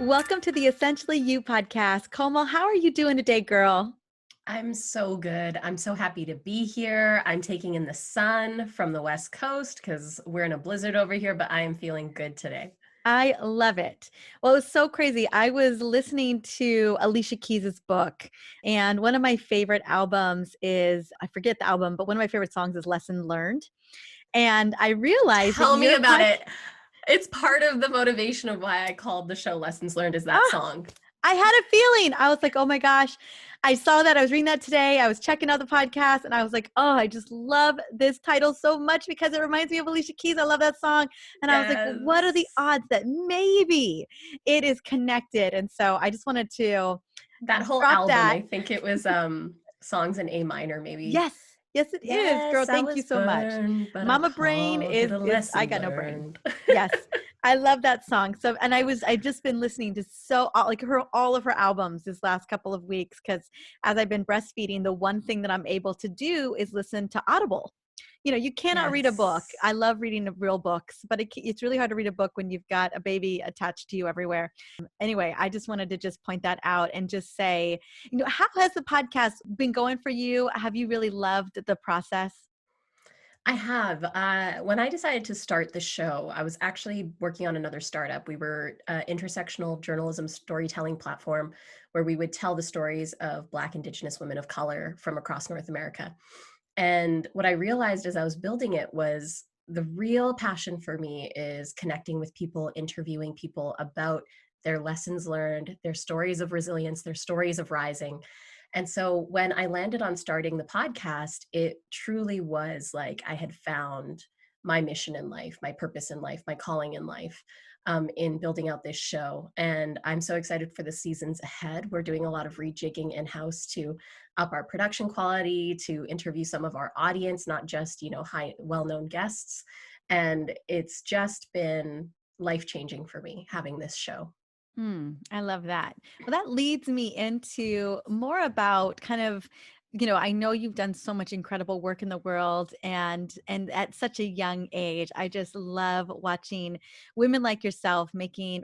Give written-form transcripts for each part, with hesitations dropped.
Welcome to the Essentially You podcast. Komal, how are you doing today, girl? I'm so good. I'm so happy to be here. I'm taking in the sun from the West Coast because we're in a blizzard over here, but I am feeling good today. I love it. Well, it was so crazy. I was listening to Alicia Keys' book, and one of my favorite albums is, I forget the album, but one of my favorite songs is Lesson Learned. And I realized that Tell me your about podcast, it. It's part of the motivation of why I called the show Lessons Learned is that song. I had a feeling. I was like, oh my gosh. I saw that. I was reading that today. I was checking out the podcast and I was like, oh, I just love this title so much because it reminds me of Alicia Keys. I love that song. And I was like, well, what are the Yes. odds that maybe it is connected? And so I just wanted to That whole drop album, that. I think it was songs in A minor, maybe. Yes. Yes, it is. Girl, Yes, I thank you was so much. burned, but I Mama Brain called it a is I lesson got no brain. learned. Yes. I love that song. So, and I've just been listening to all of her albums this last couple of weeks because as I've been breastfeeding, the one thing that I'm able to do is listen to Audible. You cannot read a book. Yes. I love reading the real books, but it's really hard to read a book when you've got a baby attached to you everywhere. Anyway, I just wanted to just point that out and just say, how has the podcast been going for you? Have you really loved the process? I have. When I decided to start the show, I was actually working on another startup. We were an intersectional journalism storytelling platform where we would tell the stories of Black, Indigenous women of color from across North America. And what I realized as I was building it was the real passion for me is connecting with people, interviewing people about their lessons learned, their stories of resilience, their stories of rising. And so when I landed on starting the podcast, it truly was like I had found my mission in life, my purpose in life, my calling in life, in building out this show. And I'm so excited for the seasons ahead. We're doing a lot of rejigging in house to up our production quality, to interview some of our audience, not just, high, well known guests. And it's just been life changing for me having this show. I love that. Well, that leads me into more about kind of, I know you've done so much incredible work in the world and at such a young age. I just love watching women like yourself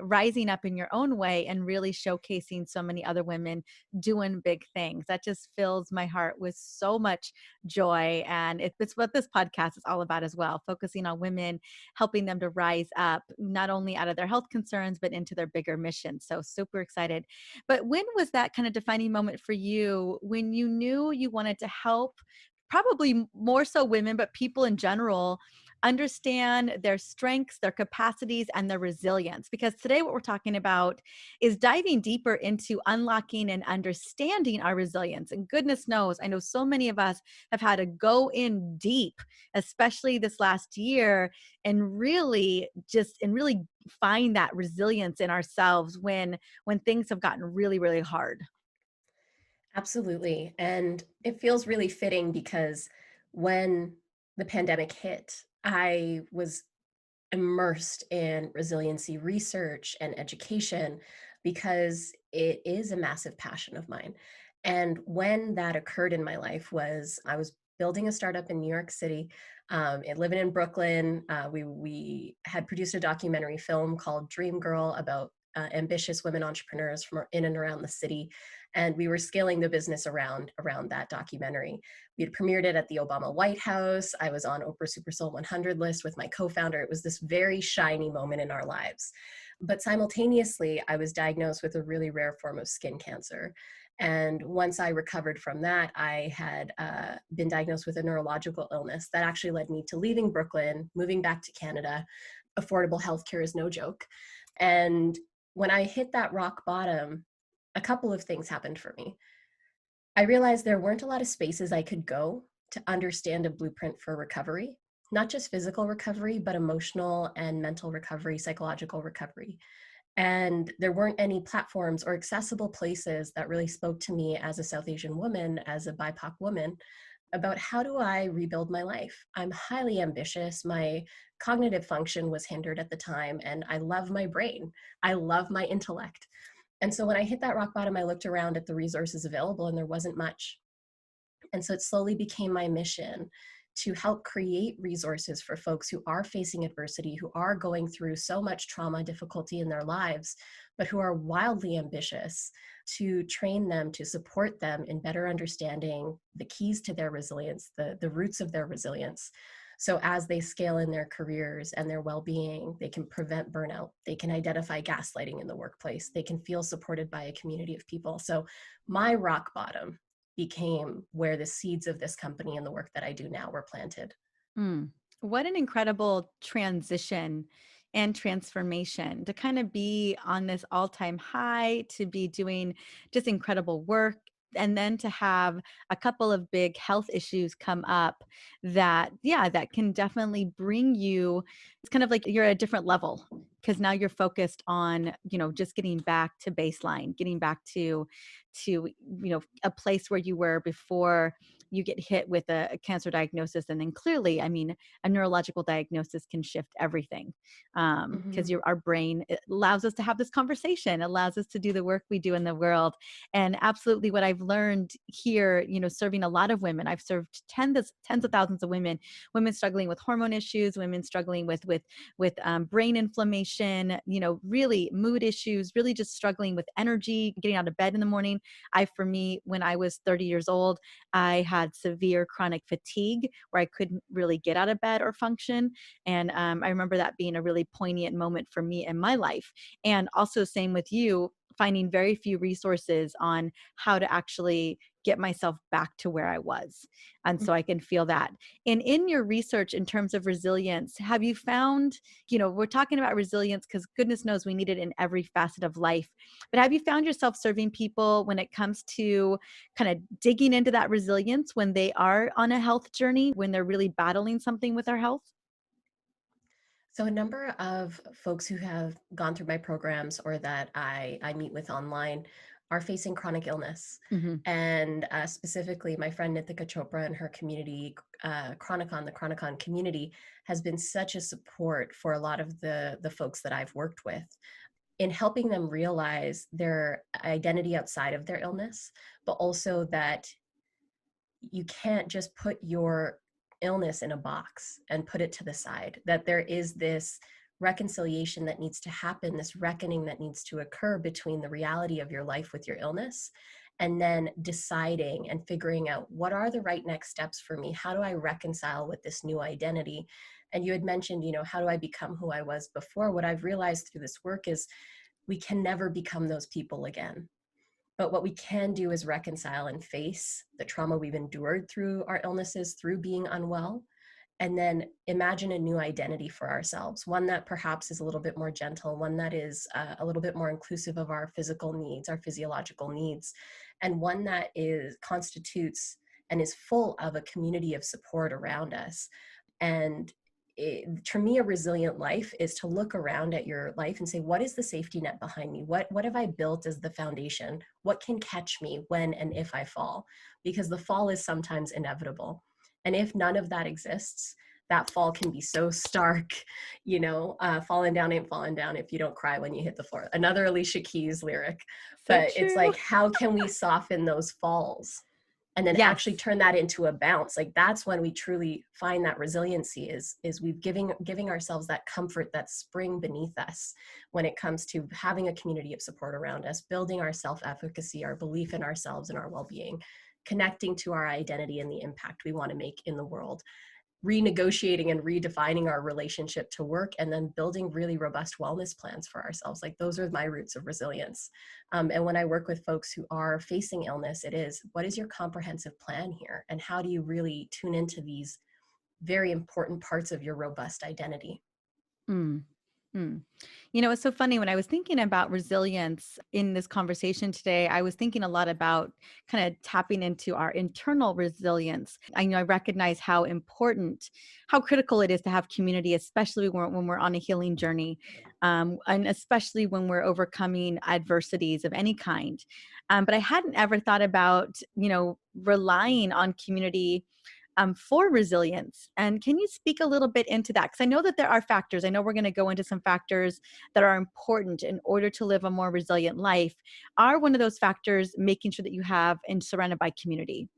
rising up in your own way and really showcasing so many other women doing big things. That just fills my heart with so much joy. And it's what this podcast is all about as well, focusing on women, helping them to rise up, not only out of their health concerns, but into their bigger mission. So super excited. But when was that kind of defining moment for you when you knew you wanted to help probably more so women, but people in general understand their strengths, their capacities, and their resilience? Because today, what we're talking about is diving deeper into unlocking and understanding our resilience. And goodness knows, I know so many of us have had to go in deep, especially this last year, and really find that resilience in ourselves when things have gotten really, really hard. Absolutely. And it feels really fitting because when the pandemic hit, I was immersed in resiliency research and education because it is a massive passion of mine. And when that occurred in my life was I was building a startup in New York City, and living in Brooklyn. We had produced a documentary film called Dream Girl about ambitious women entrepreneurs from in and around the city, and we were scaling the business around that documentary. We had premiered it at the Obama White House. I was on Oprah Super Soul 100 list with my co-founder. It was this very shiny moment in our lives. But simultaneously, I was diagnosed with a really rare form of skin cancer. And once I recovered from that, I had been diagnosed with a neurological illness that actually led me to leaving Brooklyn, moving back to Canada. Affordable healthcare is no joke. And when I hit that rock bottom, a couple of things happened for me. I realized there weren't a lot of spaces I could go to understand a blueprint for recovery, not just physical recovery, but emotional and mental recovery, psychological recovery. And there weren't any platforms or accessible places that really spoke to me as a South Asian woman, as a BIPOC woman, about how do I rebuild my life. I'm highly ambitious. My cognitive function was hindered at the time, and I love my brain. I love my intellect. And so when I hit that rock bottom, I looked around at the resources available and there wasn't much. And so it slowly became my mission to help create resources for folks who are facing adversity, who are going through so much trauma, difficulty in their lives, but who are wildly ambitious, to train them, to support them in better understanding the keys to their resilience, the roots of their resilience. So as they scale in their careers and their well-being, they can prevent burnout. They can identify gaslighting in the workplace. They can feel supported by a community of people. So my rock bottom became where the seeds of this company and the work that I do now were planted. Mm. What an incredible transition and transformation to kind of be on this all time high, to be doing just incredible work. And then to have a couple of big health issues come up that, yeah, that can definitely bring you, it's kind of like you're at a different level because now you're focused on, just getting back to baseline, getting back to, a place where you were before you get hit with a cancer diagnosis. And then clearly, I mean, a neurological diagnosis can shift everything, because Mhm. our brain, it allows us to have this conversation, allows us to do the work we do in the world. And absolutely what I've learned here, serving a lot of women, I've served tens of thousands of women struggling with hormone issues, women struggling with brain inflammation, really mood issues, really just struggling with energy, getting out of bed in the morning. For me, when I was 30 years old, I had severe chronic fatigue where I couldn't really get out of bed or function. And I remember that being a really poignant moment for me in my life. And also, same with you, finding very few resources on how to actually get myself back to where I was. And so I can feel that. And in your research in terms of resilience, have you found, we're talking about resilience because goodness knows we need it in every facet of life. But have you found yourself serving people when it comes to kind of digging into that resilience when they are on a health journey, when they're really battling something with their health? So a number of folks who have gone through my programs or that I meet with online are facing chronic illness. Hmm. And specifically, my friend Nithika Chopra and her community, Chronicon, the Chronicon community, has been such a support for a lot of the folks that I've worked with in helping them realize their identity outside of their illness, but also that you can't just put your illness in a box and put it to the side, that there is this reconciliation that needs to happen, this reckoning that needs to occur between the reality of your life with your illness and then deciding and figuring out what are the right next steps for me? How do I reconcile with this new identity? And you had mentioned, how do I become who I was before? What I've realized through this work is we can never become those people again. But what we can do is reconcile and face the trauma we've endured through our illnesses, through being unwell, and then imagine a new identity for ourselves, one that perhaps is a little bit more gentle, one that is a little bit more inclusive of our physical needs, our physiological needs, and one that is constitutes and is full of a community of support around us. And to me, a resilient life is to look around at your life and say, what is the safety net behind me? What have I built as the foundation? What can catch me when and if I fall? Because the fall is sometimes inevitable. And if none of that exists, that fall can be so stark, falling down ain't falling down if you don't cry when you hit the floor. Another Alicia Keys lyric. So But it's true. like, how can we soften those falls and then actually Yes. turn that into a bounce? Like that's when we truly find that resiliency is we've giving ourselves that comfort, that spring beneath us when it comes to having a community of support around us, building our self-efficacy, our belief in ourselves and our well-being, connecting to our identity and the impact we want to make in the world, renegotiating and redefining our relationship to work, and then building really robust wellness plans for ourselves. Like those are my roots of resilience. And when I work with folks who are facing illness, it is, what is your comprehensive plan here? And how do you really tune into these very important parts of your robust identity? Mm. Mm. It's so funny when I was thinking about resilience in this conversation today, I was thinking a lot about kind of tapping into our internal resilience. I recognize how important, how critical it is to have community, especially when we're on a healing journey, and especially when we're overcoming adversities of any kind. But I hadn't ever thought about, relying on community for resilience. And can you speak a little bit into that? Because I know that there are factors. I know we're going to go into some factors that are important in order to live a more resilient life. Are one of those factors making sure that you have and surrounded by community?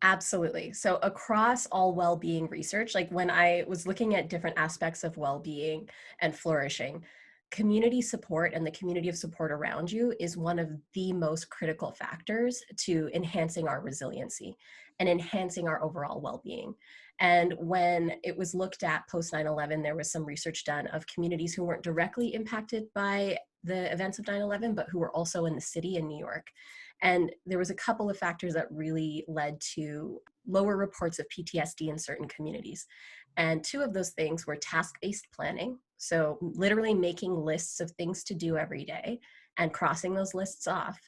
Absolutely. So across all well-being research, like when I was looking at different aspects of well-being and flourishing, community support and the community of support around you is one of the most critical factors to enhancing our resiliency and enhancing our overall well-being. And when it was looked at post 9/11, there was some research done of communities who weren't directly impacted by the events of 9/11, but who were also in the city in New York. And there was a couple of factors that really led to lower reports of PTSD in certain communities. And two of those things were task-based planning. So literally making lists of things to do every day and crossing those lists off.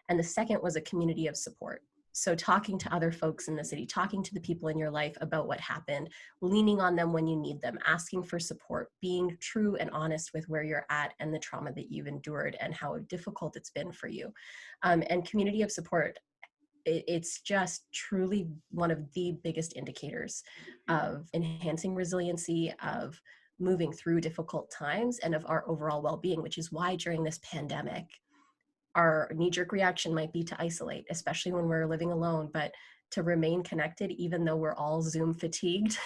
And the second was a community of support. So talking to other folks in the city, talking to the people in your life about what happened, leaning on them when you need them, asking for support, being true and honest with where you're at and the trauma that you've endured and how difficult it's been for you. And community of support, it's just truly one of the biggest indicators of enhancing resiliency, of moving through difficult times, and of our overall well-being, which is why during this pandemic our knee-jerk reaction might be to isolate, especially when we're living alone, but to remain connected even though we're all Zoom fatigued.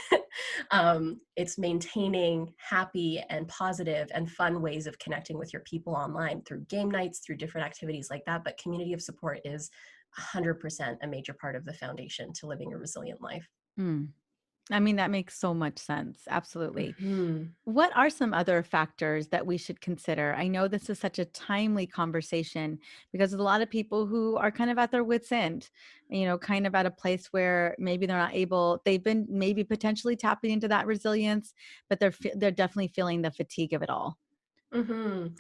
It's maintaining happy and positive and fun ways of connecting with your people online through game nights, through different activities like that. But community of support is 100% a major part of the foundation to living a resilient life. Mm. I mean, that makes so much sense. Absolutely. Mhm. What are some other factors that we should consider? I know this is such a timely conversation because there's a lot of people who are kind of at their wits' end, kind of at a place where maybe they're not able, they've been maybe potentially tapping into that resilience, but they're definitely feeling the fatigue of it all. Mhm.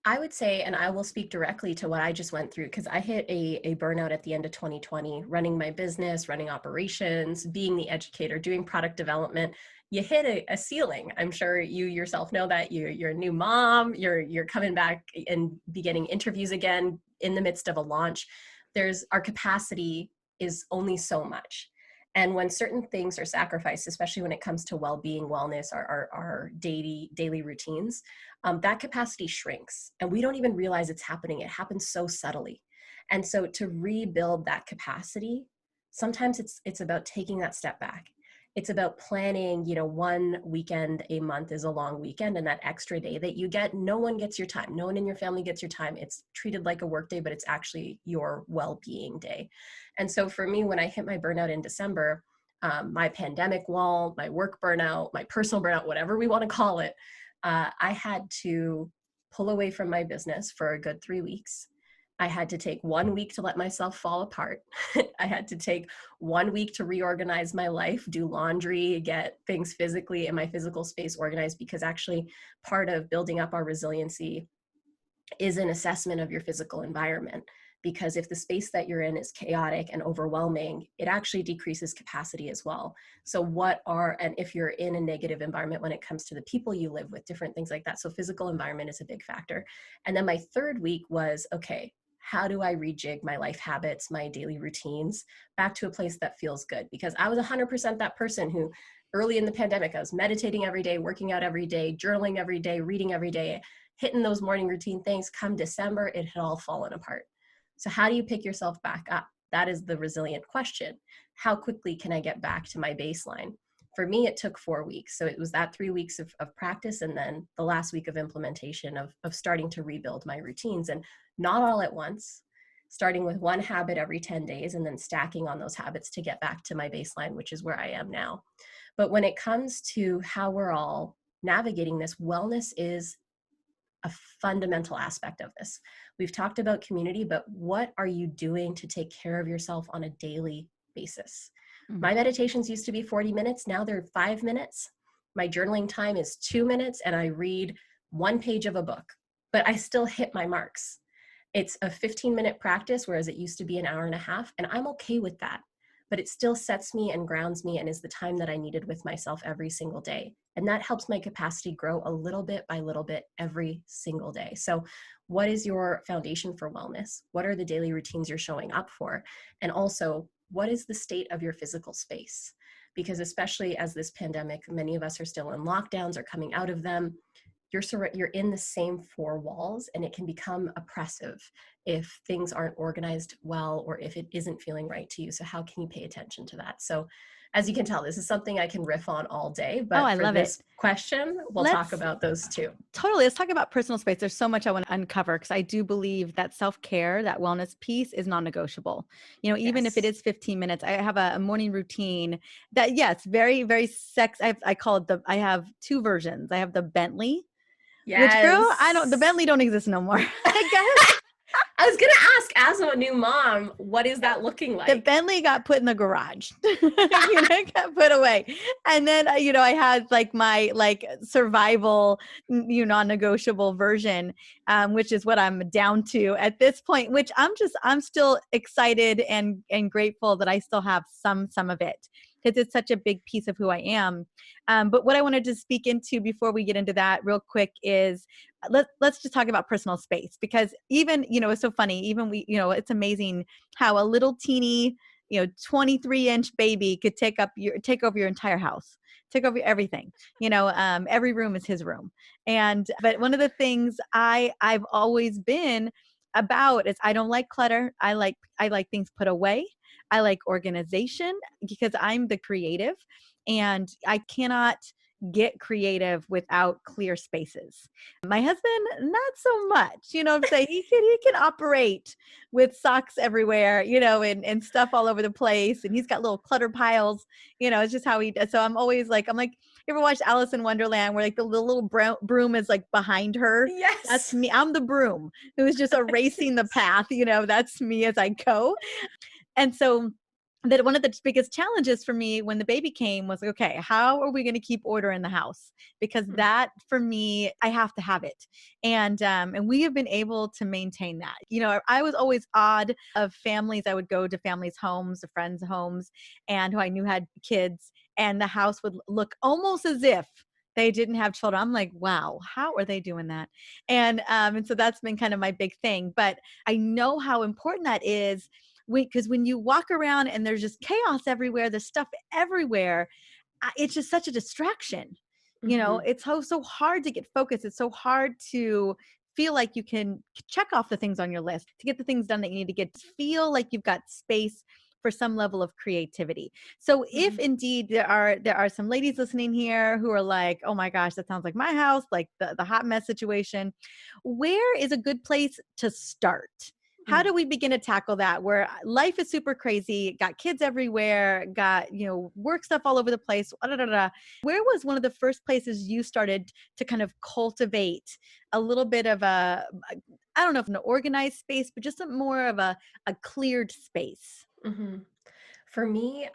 I would say, and I will speak directly to what I just went through, because I hit a burnout at the end of 2020, running my business, running operations, being the educator, doing product development. You hit a ceiling. I'm sure you yourself know that you're a new mom, you're coming back and beginning interviews again in the midst of a launch. There's our capacity is only so much. And when certain things are sacrificed, especially when it comes to well-being, wellness, our daily routines, that capacity shrinks and we don't even realize it's happening. It happens so subtly. And so to rebuild that capacity, sometimes it's about taking that step back. It's about planning, one weekend a month is a long weekend, and that extra day that you get, no one gets your time. No one in your family gets your time. It's treated like a work day, but it's actually your well-being day. And so for me, when I hit my burnout in December, my pandemic wall, my work burnout, my personal burnout, whatever we want to call it, I had to pull away from my business for a good 3 weeks. I had to take 1 week to let myself fall apart. I had to take 1 week to reorganize my life, do laundry, get things physically in my physical space organized, because actually part of building up our resiliency is an assessment of your physical environment. Because if the space that you're in is chaotic and overwhelming, it actually decreases capacity as well. So and if you're in a negative environment when it comes to the people you live with, different things like that. So physical environment is a big factor. And then my third week was, okay, how do I rejig my life habits, my daily routines back to a place that feels good? Because I was 100% that person who early in the pandemic, I was meditating every day, working out every day, journaling every day, reading every day, hitting those morning routine things. Come December, it had all fallen apart. So how do you pick yourself back up? That is the resilient question. How quickly can I get back to my baseline? For me, it took 4 weeks. So it was that 3 weeks of practice and then the last week of implementation of starting to rebuild my routines, and not all at once, starting with one habit every 10 days and then stacking on those habits to get back to my baseline, which is where I am now. But when it comes to how we're all navigating this, wellness is a fundamental aspect of this. We've talked about community, but what are you doing to take care of yourself on a daily basis? Mm. My meditations used to be 40 minutes. Now they're 5 minutes. My journaling time is 2 minutes, and I read one page of a book, but I still hit my marks. It's a 15-minute practice, whereas it used to be an hour and a half, and I'm okay with that. But it still sets me and grounds me and is the time that I needed with myself every single day. And that helps my capacity grow a little bit by little bit every single day. So, what is your foundation for wellness? What are the daily routines you're showing up for? And also, what is the state of your physical space? Because, especially as this pandemic, many of us are still in lockdowns or coming out of them. you're in the same four walls, and it can become oppressive if things aren't organized well or if it isn't feeling right to you. So how can you pay attention to that? So as you can tell, this is something I can riff on all day, Oh, but I for love it. this question, we'll talk Let's about those two. Totally. Let's talk about personal space. There's so much I want to uncover because I do believe that self care, that wellness piece is non negotiable. Even if it Yes. is 15 minutes, I have a morning routine that, yes, very, very I call it I have two versions. I have the Bentley, which girl, the Yes. Bentley don't exist no more. I guess I was gonna ask, as a new mom, what is that looking the like? Bentley got put in the garage, got put away. And then, I had like my survival, non-negotiable version, which is what I'm down to at this point, which I'm still excited and grateful that I still have some of it because it's such a big piece of who I am. But what I wanted to speak into before we get into that real quick is let's just talk about personal space because even, it's so funny, even it's amazing how a little teeny 23-inch baby could take over your entire house, take over everything. Every room is his room. And but one of the things I've always been about is I don't like clutter. I like things put away. I like organization because I'm the creative and I cannot get creative without clear spaces. My husband, not so much. I'm saying he can operate with socks everywhere, and stuff all over the place. And he's got little clutter piles. It's just how he does. So I'm like, you ever watched Alice in Wonderland where like the little broom is like behind her? That's Yes. me. I'm the broom who's just erasing the Yes. path. That's me as I go. And so that one of the biggest challenges for me when the baby came was like, okay, how are we going to keep order in the house? Because Mm, that for me, I have to have it. And we have been able to maintain that. I was always odd of families. I would go to families' homes, to friends' homes, and who I knew had kids, and the house would look almost as if they didn't have children. I'm like, wow, how are they doing that? And so that's been kind of my big thing. But I know how important that is because when you walk around and there's just chaos everywhere, there's stuff everywhere, it's just such a distraction. mhm, It's so hard to get focused. It's so hard to feel like you can check off the things on your list to get the things done that you need to get, to feel like you've got space for some level of creativity. So if mhm, indeed there are some ladies listening here who are like, oh my gosh, that sounds like my house, like the hot mess situation, where is a good place to start? How mm. do we begin to tackle that where life is super crazy, got kids everywhere, got, work stuff all over the place, da, da, da. Where was one of the first places you started to kind of cultivate a little bit of I don't know if an organized space, but just more of a cleared space? Mhm. For me,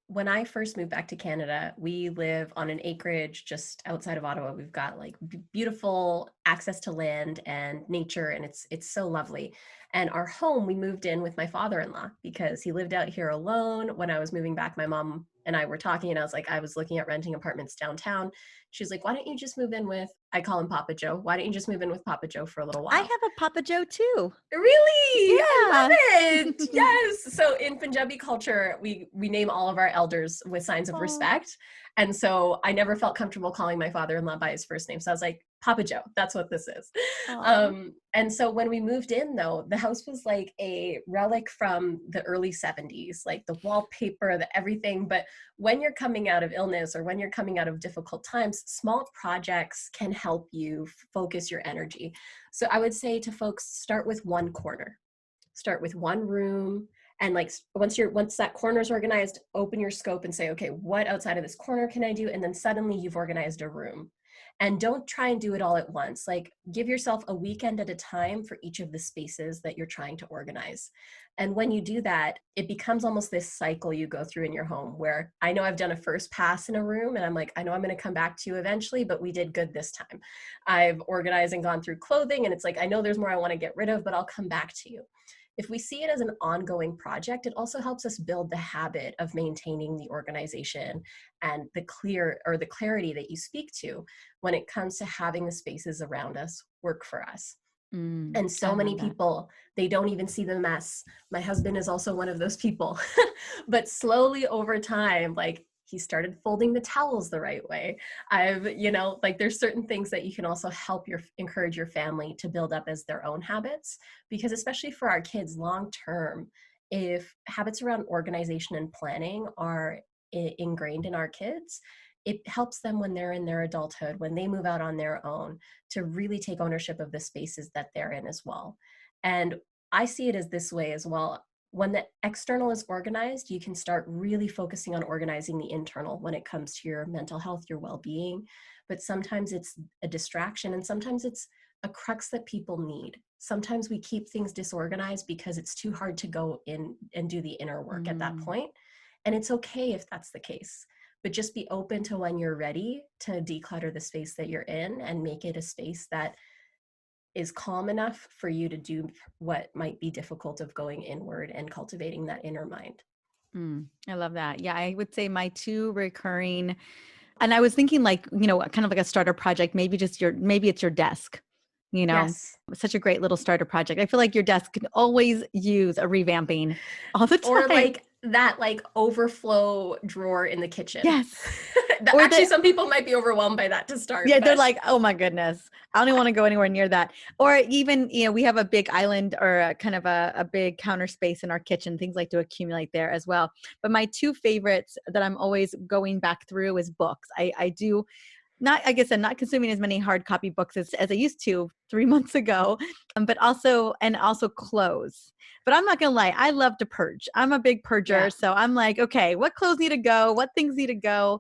when I first moved back to Canada, we live on an acreage just outside of Ottawa. We've got like beautiful access to land and nature, and it's so lovely. And our home, we moved in with my father-in-law because he lived out here alone. When I was moving back, my mom and I were talking, and I was like, I was looking at renting apartments downtown. She's like, why don't you just move in with? I call him Papa Joe. Why don't you just move in with Papa Joe for a little I while? have a Papa Joe too. Really? I Yeah. love it. Yes. So in Punjabi culture, we name all of our elders with signs of Oh, respect. And so I never felt comfortable calling my father-in-law by his first name. So I was like, Papa Joe, that's what this is. oh. And so when we moved in though, the house was like a relic from the early 70s, like the wallpaper, the everything. But when you're coming out of illness or when you're coming out of difficult times, small projects can help you focus your energy. So I would say to folks, start with one corner, start with one room. And like once that corner is organized, open your scope and say, okay, what outside of this corner can I do? And then suddenly you've organized a room. And don't try and do it all at once. Like give yourself a weekend at a time for each of the spaces that you're trying to organize. And when you do that, it becomes almost this cycle you go through in your home where I know I've done a first pass in a room and I'm like, I know I'm going to come back to you eventually, but we did good this time. I've organized and gone through clothing and it's like, I know there's more I want to get rid of, but I'll come back to you. If we see it as an ongoing project, it also helps us build the habit of maintaining the organization and the clarity that you speak to when it comes to having the spaces around us work for us. And I so many love that. people, they don't even see the mess. My husband is also one of those people. But slowly over time, like he started folding the towels the right way. I've, like there's certain things that you can also help encourage your family to build up as their own habits, because especially for our kids long term, if habits around organization and planning are ingrained in our kids, it helps them when they're in their adulthood, when they move out on their own, to really take ownership of the spaces that they're in as well. And I see it as this way as well. When the external is organized, you can start really focusing on organizing the internal when it comes to your mental health, your well-being. But sometimes it's a distraction, and sometimes it's a crux that people need. Sometimes we keep things disorganized because it's too hard to go in and do the inner work at that Mm, point. And it's okay if that's the case, but just be open to when you're ready to declutter the space that you're in and make it a space that is calm enough for you to do what might be difficult of going inward and cultivating that inner mind. I love that. Yeah, I would say my two recurring, and I was thinking like, kind of like a starter project, maybe maybe it's your desk, you know, Yes. such a great little starter project. I feel like your desk could always use a revamping all the Or time. like that like overflow drawer in the kitchen. Yes. Or Actually, the some people might be overwhelmed by that to Yeah, start, they're but like, "Oh my goodness, I don't even wanna go anywhere near that." Or even, we have a big island or a kind of a big counter space in our kitchen, things like to accumulate there as well. But my 2 favorites that I'm always going back through is books. I do not, I guess I'm not consuming as many hard copy books as I used to 3 months ago, but also clothes. But I'm not gonna lie, I love to purge. I'm a big purger, yeah. so I'm like, "Okay, what clothes need to go? What things need to go?"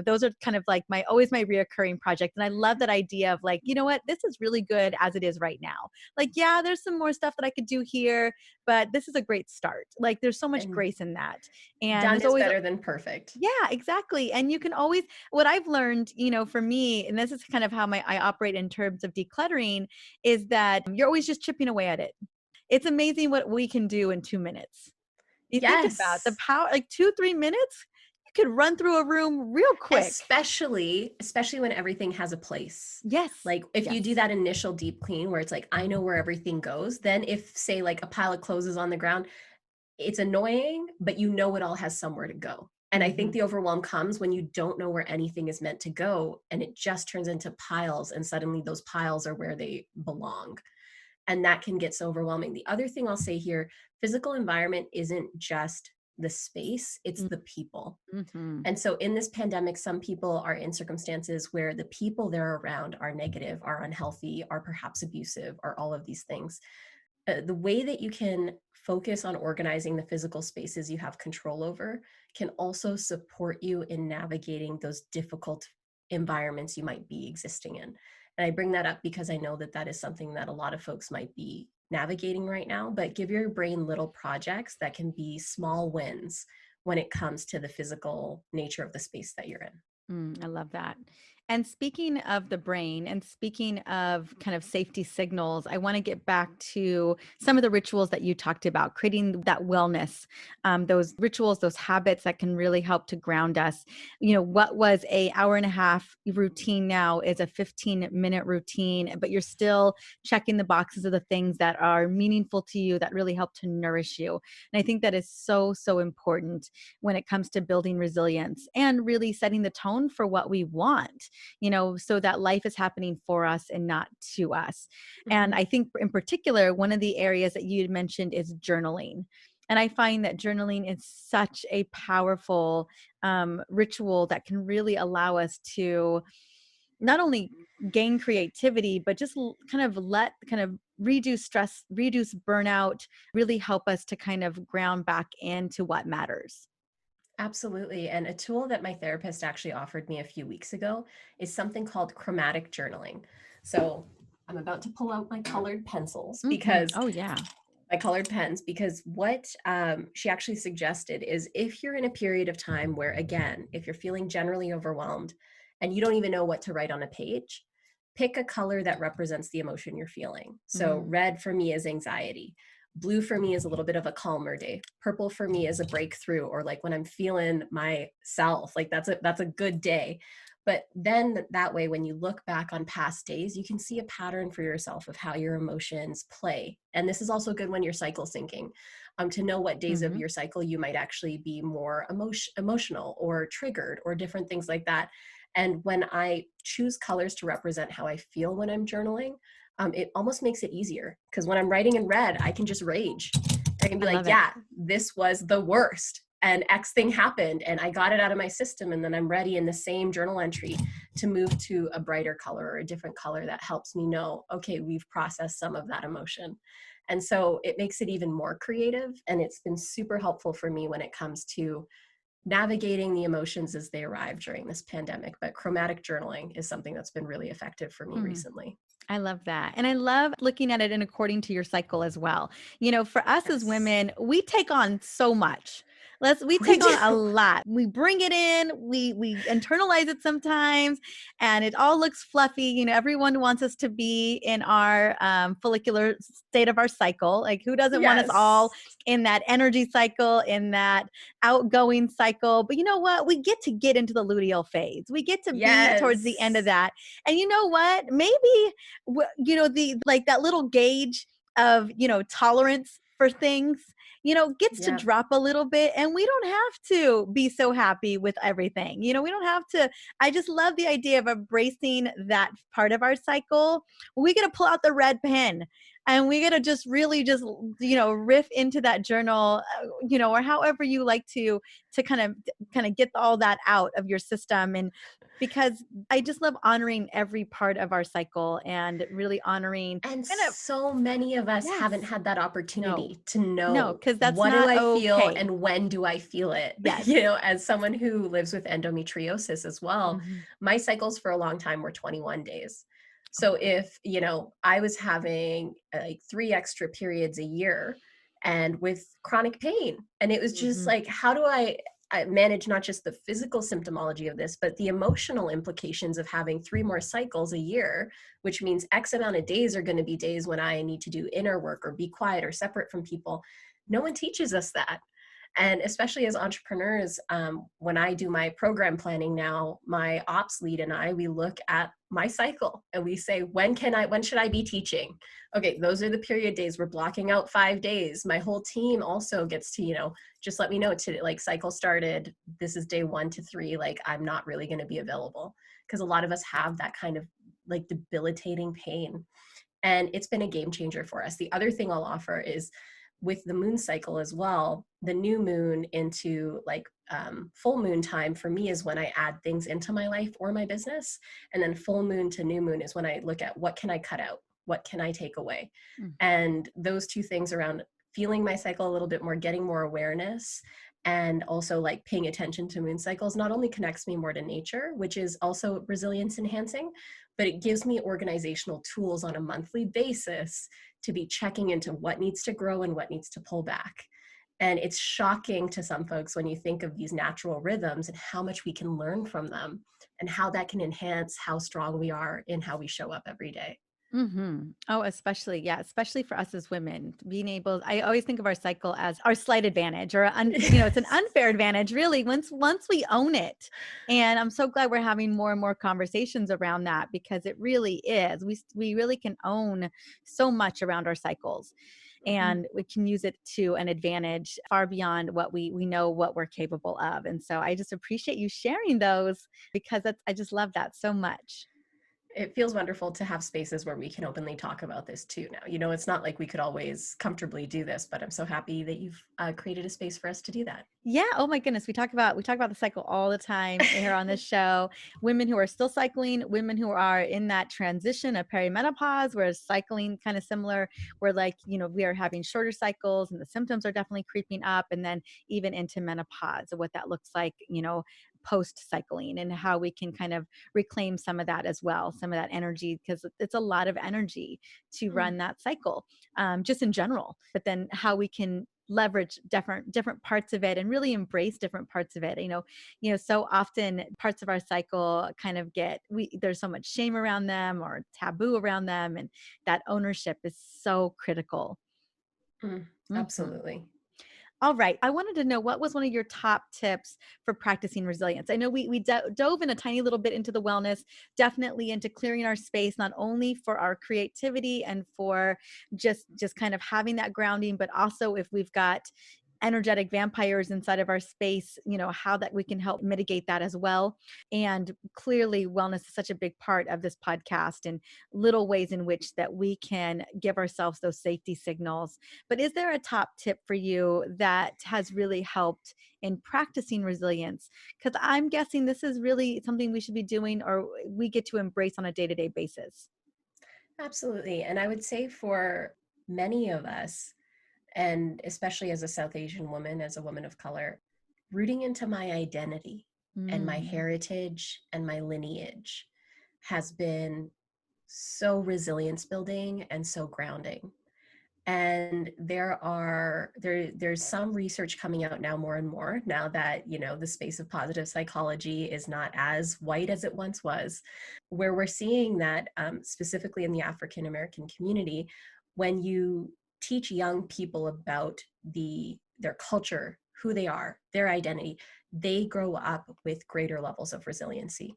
Those are kind of like my reoccurring project, and I love that idea of like, "You know what? This is really good as it is right now." Like, yeah, there's some more stuff that I could do here, but this is a great start. Like, there's so much And grace in that, and done there's is always better than perfect. yeah, exactly. And you can always, what I've learned, for me, and this is kind of how I operate in terms of decluttering, is that you're always just chipping away at it. It's amazing what we can do in 2 minutes. You think about the Yes. power, like 2, 3 minutes, you could run through a room real quick. Especially when everything has a place. Yes. Like if you do Yes. that initial deep clean where it's like, I know where everything goes, then if say like a pile of clothes is on the ground, it's annoying, but you know it all has somewhere to go. And I think Hmm. the overwhelm comes when you don't know where anything is meant to go and it just turns into piles, and suddenly those piles are where they belong. And that can get so overwhelming. The other thing I'll say here, physical environment isn't just the space, it's the people. Mm-hmm. And so in this pandemic, some people are in circumstances where the people they're around are negative, are unhealthy, are perhaps abusive, are all of these things. The way that you can focus on organizing the physical spaces you have control over can also support you in navigating those difficult environments you might be existing in. And I bring that up because I know that that is something that a lot of folks might be navigating right now, but give your brain little projects that can be small wins when it comes to the physical nature of the space that you're in. I love that. And speaking of the brain and speaking of kind of safety signals, I want to get back to some of the rituals that you talked about, creating that wellness, those rituals, those habits that can really help to ground us. What was a hour and a half routine now is a 15-minute routine, but you're still checking the boxes of the things that are meaningful to you that really help to nourish you. And I think that is so, so important when it comes to building resilience and really setting the tone for what we want, so that life is happening for us and not to us. And Mhm. I think in particular, one of the areas that you had mentioned is journaling. And I find that journaling is such a powerful ritual that can really allow us to not only gain creativity, but just kind of reduce stress, reduce burnout, really help us to kind of ground back into what matters. Absolutely. And a tool that my therapist actually offered me a few weeks ago is something called chromatic journaling. So I'm about to pull out my colored pencils because Oh, yeah. my colored pens, because what she actually suggested is if you're in a period of time where, again, if you're feeling generally overwhelmed and you don't even know what to write on a page, pick a color that represents the emotion you're feeling. So, Mm, red for me is anxiety. Blue for me is a little bit of a calmer day. Purple for me is a breakthrough, or like when I'm feeling myself, like that's a good day. But then that way, when you look back on past days, you can see a pattern for yourself of how your emotions play. And this is also good when you're cycle syncing. to know what days of Mhm. your cycle you might actually be more emotional or triggered or different things like that. And when I choose colors to represent how I feel when I'm journaling, it almost makes it easier, because when I'm writing in red, I can just rage. I can be I like, love it. yeah, this was the worst. And X thing happened, and I got it out of my system. And then I'm ready in the same journal entry to move to a brighter color or a different color that helps me know, okay, we've processed some of that emotion. And so it makes it even more creative. And it's been super helpful for me when it comes to navigating the emotions as they arrive during this pandemic. But chromatic journaling is something that's been really effective for me Mhm. recently. I love that. And I love looking at it in according to your cycle as well. You know, for us as Yes, women, we take on so much. We we take on a do. lot. We bring it in, we internalize it sometimes, and it all looks fluffy. You know, everyone wants us to be in our follicular state of our cycle. Like, who doesn't want us all Yes, in that energy cycle, in that outgoing cycle? But you know what? We get into the luteal phase. We get to be towards the end of yes, that. And you know what? Maybe you know, the like that little gauge of, you know, tolerance for things, you know, gets to yeah. drop a little bit, and we don't have to be so happy with everything. You know, we don't have to. I just love the idea of embracing that part of our cycle. We got to pull out the red pen, and we got to just really just, you know, riff into that journal, you know, or however you like to kind of get all that out of your system. And because I just love honoring every part of our cycle and really honoring And kind of, so many of us haven't yes, had that no, opportunity to no, know, because that's what do not I feel okay. and when do I feel it? Yes. You know, as someone who lives with endometriosis as well, Mhm. my cycles for a long time were 21 days. Oh, So wow. if, you know, I was having like 3 extra periods a year and with chronic pain, and it was just Mhm. like, how do I manage not just the physical symptomology of this, but the emotional implications of having 3 more cycles a year, which means X amount of days are going to be days when I need to do inner work or be quiet or separate from people. No one teaches us that. And especially as entrepreneurs, when I do my program planning now, my ops lead and I, we look at my cycle and we say, when should I be teaching? Okay, those are the period days. We're blocking out 5 days. My whole team also gets to, you know, just let me know to, like, cycle started. This is day 1 to 3. Like, I'm not really going to be available, because a lot of us have that kind of like debilitating pain, and it's been a game changer for us. The other thing I'll offer is, with the moon cycle as well, the new moon into like full moon time for me is when I add things into my life or my business. And then full moon to new moon is when I look at what can I cut out? What can I take away? Mm. And those two things around feeling my cycle a little bit more, getting more awareness, and also like paying attention to moon cycles not only connects me more to nature, which is also resilience enhancing, but it gives me organizational tools on a monthly basis to be checking into what needs to grow and what needs to pull back. And it's shocking to some folks when you think of these natural rhythms and how much we can learn from them, and how that can enhance how strong we are in how we show up every day. Mhm. Oh, especially, yeah, especially for us as women, being able I always think of our cycle as our slight advantage or you know, it's an Yes. unfair advantage really once we own it. And I'm so glad we're having more and more conversations around that, because it really is. We really can own so much around our cycles, Mhm. and we can use it to an advantage far beyond what we know what we're capable of. And so I just appreciate you sharing those, because that's I just love that so much. It feels wonderful to have spaces where we can openly talk about this too now. You know, it's not like we could always comfortably do this, but I'm so happy that you've created a space for us to do that. Yeah, oh my goodness, we talk about the cycle all the time here on this show. Women who are still cycling, women who are in that transition of perimenopause, where cycling kind of similar, where like, you know, we are having shorter cycles and the symptoms are definitely creeping up, and then even into menopause, and what that looks like, you know, post cycling, and how we can kind of reclaim some of that as well, some of that energy, because it's a lot of energy to Mm, run that cycle, just in general. But then how we can leverage different parts of it and really embrace different parts of it. You know, so often parts of our cycle kind of get we there's so much shame around them or taboo around them, and that ownership is so critical. mm, Mhm. absolutely. All right. I wanted to know what was one of your top tips for practicing resilience? I know we dove in a tiny little bit into the wellness, definitely into clearing our space, not only for our creativity and for just kind of having that grounding, but also if we've got energetic vampires inside of our space, how that we can help mitigate that as well. And clearly wellness is such a big part of this podcast and little ways in which that we can give ourselves those safety signals. But is there a top tip for you that has really helped in practicing resilience? Because I'm guessing this is really something we should be doing or we get to embrace on a day-to-day basis. Absolutely. And I would say for many of us, and especially as a South Asian woman, as a woman of color, rooting into my identity and my Mm, heritage and my lineage has been so resilience building and so grounding. And there's some research coming out now more and more now that the space of positive psychology is not as white as it once was, where we're seeing that specifically in the African American community, when you teach young people about their culture, who they are, their identity, they grow up with greater levels of resiliency.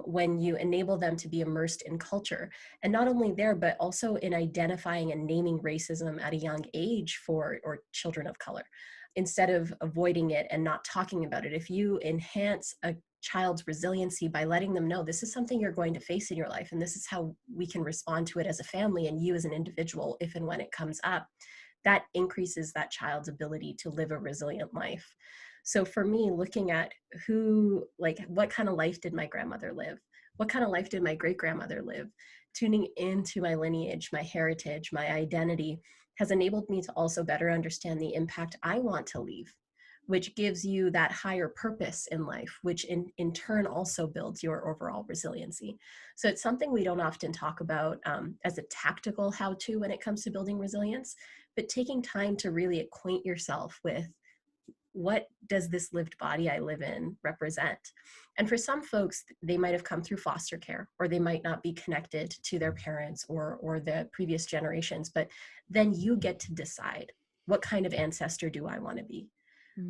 When you enable them to be immersed in culture, and not only there, but also in identifying and naming racism at a young age for or children of color, instead of avoiding it and not talking about it. If you enhance a child's resiliency by letting them know this is something you're going to face in your life and this is how we can respond to it as a family and you as an individual if and when it comes up, that increases that child's ability to live a resilient life. So for me, looking at what kind of life did my grandmother live? What kind of life did my great grandmother live? Tuning into my lineage, my heritage, my identity has enabled me to also better understand the impact I want to leave, which gives you that higher purpose in life, which in turn also builds your overall resiliency. So it's something we don't often talk about as a tactical how-to when it comes to building resilience, but taking time to really acquaint yourself with what does this lived body I live in represent? And for some folks, they might have come through foster care, or they might not be connected to their parents or the previous generations, but then you get to decide, what kind of ancestor do I want to be?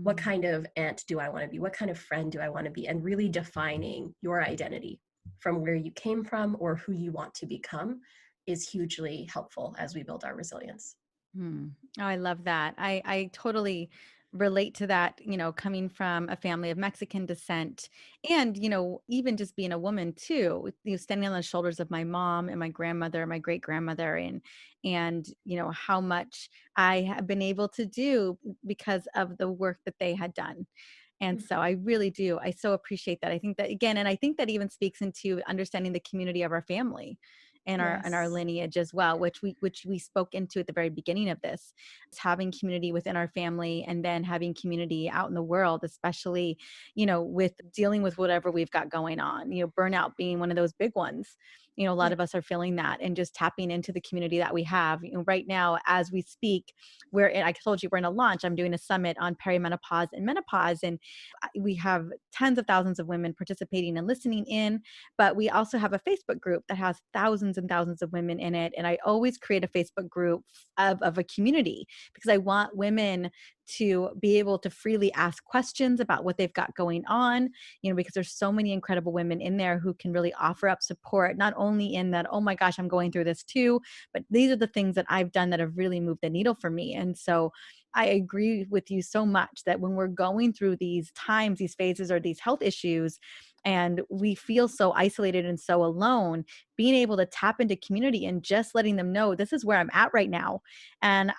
What mm, kind of aunt do I want to be? What kind of friend do I want to be? And really defining your identity from where you came from or who you want to become is hugely helpful as we build our resilience. mm. Oh, I love that. I totally relate to that, coming from a family of Mexican descent and, even just being a woman too, standing on the shoulders of my mom and my grandmother, my great grandmother, and, how much I have been able to do because of the work that they had done. And so I really do. I so appreciate that. I think that again, and I think that even speaks into understanding the community of our family and our Yes. lineage as well, which we spoke into at the very beginning of this. It's having community within our family and then having community out in the world, especially, with dealing with whatever we've got going on, burnout being one of those big ones. A lot Yeah. of us are feeling that and just tapping into the community that we have. Right now, as we speak, I told you we're in a launch. I'm doing a summit on perimenopause and menopause. And we have tens of thousands of women participating and listening in, but we also have a Facebook group that has thousands and thousands of women in it. And I always create a Facebook group of a community because I want women to be able to freely ask questions about what they've got going on, because there's so many incredible women in there who can really offer up support, not only in that, oh my gosh, I'm going through this too, but these are the things that I've done that have really moved the needle for me. And so I agree with you so much that when we're going through these times, these phases, or these health issues, and we feel so isolated and so alone, being able to tap into community and just letting them know this is where I'm at right now. And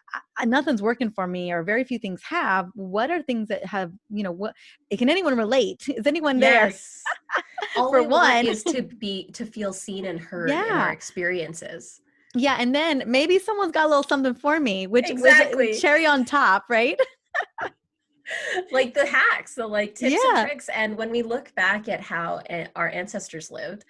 nothing's working for me, or very few things have. What are things that have, what can anyone relate? Is anyone there Yes. All for we want one? is to feel seen and heard in our Yeah. experiences. Yeah. And then maybe someone's got a little something for me, which was a Exactly. cherry on top, right? Like the hacks, the like tips and Yeah. tricks. And when we look back at how our ancestors lived,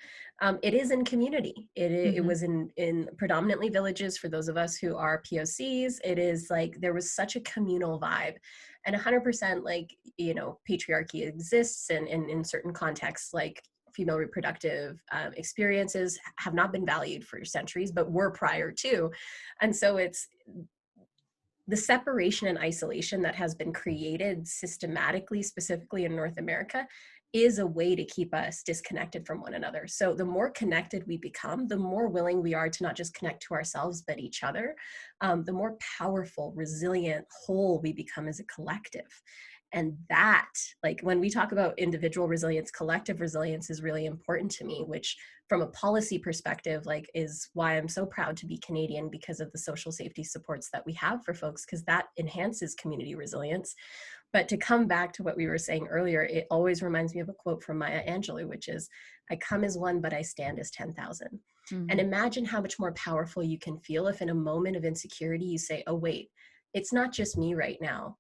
it is in community. It Hmm. was in predominantly villages for those of us who are POCs. It is like there was such a communal vibe, and 100% like patriarchy exists, and in certain contexts like female reproductive experiences have not been valued for centuries, but were prior to. And so it's the separation and isolation that has been created systematically, specifically in North America, is a way to keep us disconnected from one another. So the more connected we become, the more willing we are to not just connect to ourselves, but each other, the more powerful, resilient, whole we become as a collective. And that, like when we talk about individual resilience, collective resilience is really important to me, which from a policy perspective, like is why I'm so proud to be Canadian, because of the social safety supports that we have for folks, because that enhances community resilience. But to come back to what we were saying earlier, it always reminds me of a quote from Maya Angelou, which is, I come as one, but I stand as 10,000. And Mhm. imagine how much more powerful you can feel if in a moment of insecurity, you say, oh, wait, it's not just me right now.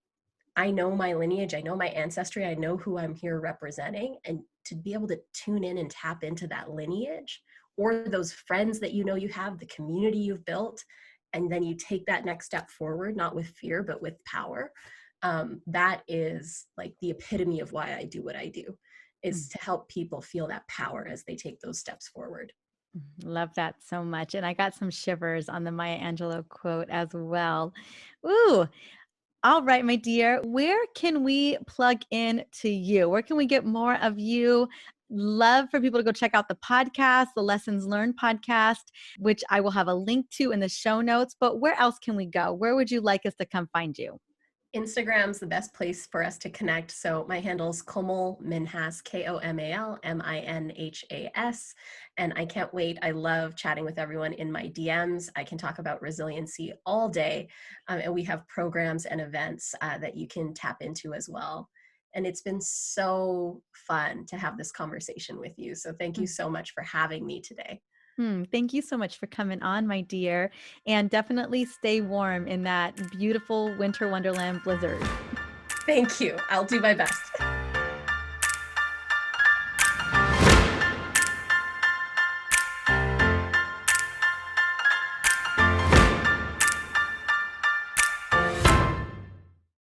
I know my lineage, I know my ancestry, I know who I'm here representing. And to be able to tune in and tap into that lineage or those friends that you know you have, the community you've built, and then you take that next step forward, not with fear, but with power. That is like the epitome of why I do what I do, is Mm. to help people feel that power as they take those steps forward. Love that so much. And I got some shivers on the Maya Angelou quote as well. Ooh, all right, my dear. Where can we plug in to you? Where can we get more of you? Love for people to go check out the podcast, the Lessons Learned podcast, which I will have a link to in the show notes. But where else can we go? Where would you like us to come find you? Instagram's the best place for us to connect. So my handle's Komal Minhas, KOMALMINHAS. And I can't wait. I love chatting with everyone in my DMs. I can talk about resiliency all day. And we have programs and events that you can tap into as well. And it's been so fun to have this conversation with you. So thank you Mm. so much for having me today. Thank you so much for coming on, my dear. And definitely stay warm in that beautiful winter wonderland blizzard. Thank you. I'll do my best.